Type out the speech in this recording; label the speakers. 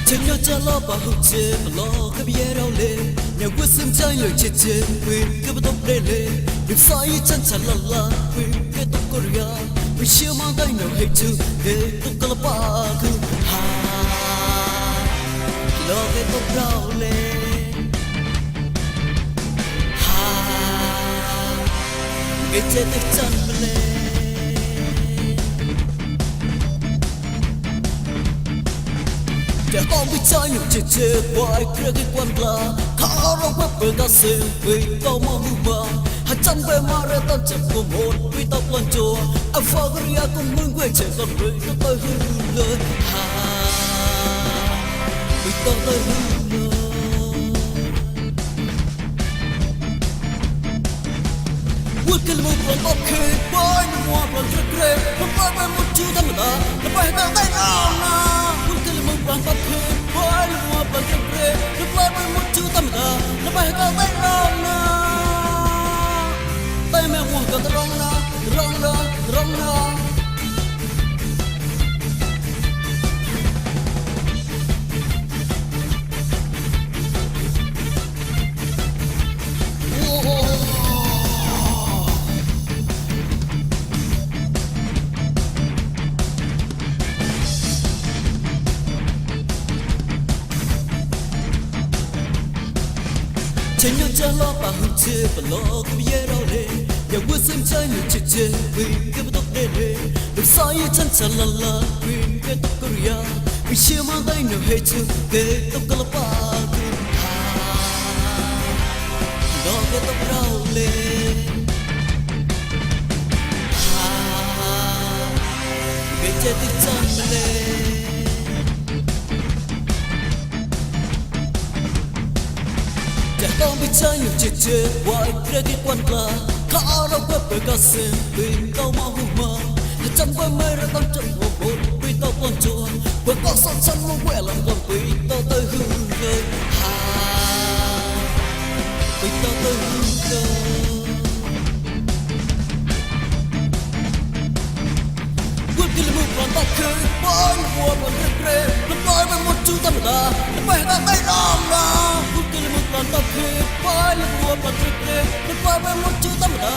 Speaker 1: Chân nhớ cha lo bà hụt chê mà lo cái bia đau lệ nhà quê xâm trái lời chê chê quên cái bắt tóc đê lệ đừng sai chân chả là quên cái tóc cô ria vì chiều mang tay nào hay chưa để tóc cái là ba cứ ha lo cái tóc đau lệ ha cái chê tóc chân lệ để ông bị trái nhiều chê chê quay kia cái quan là khá rong bắp bờ cá sê vì tao mong mơ hạt chân về mà ra tan chậm của một vì tao còn chùa anh phá cái ria cùng mừng quên chạy còn rồi nó tới hư lời ha vì tao tới hư lời Would kill move from okay boy no more from the grave from boy by một chú thầm đã nó phải vào tay nào na Would kill move from okay boy no more from the grave from boy by một chú thầm đã nó phải vào tay nào na tay mẹ mua cả rong na Chân nhớ cha lo bà hụt chê và lo cái bia đau lệ nhà quê xâm trái nhiều chê chê quên cái bắt tóc đê lệ đừng sai chân chả là quên cái tóc cô ria vì chiều mang tay nào hay chưa cái tóc cái là ba cứ ha lo cái tóc đau lệ ha cái chê tóc chân lệ Tao bị trái nhiều chê chê quay kia cái quan là khá rong bắp bờ cá sê vì tao mong mơ hạt chân quay mây ra tan chậm của một vì tao còn chùa quay có son chân mua quẹ làm còn vì tao tới hư lời ha vì tao tới hư lời Would kill move from the okay boy no more from the grave from boy by một chú thầm đã nó phải vào tay nào na Would kill move from the okay boy no more from the grave from boy by một chú thầm đã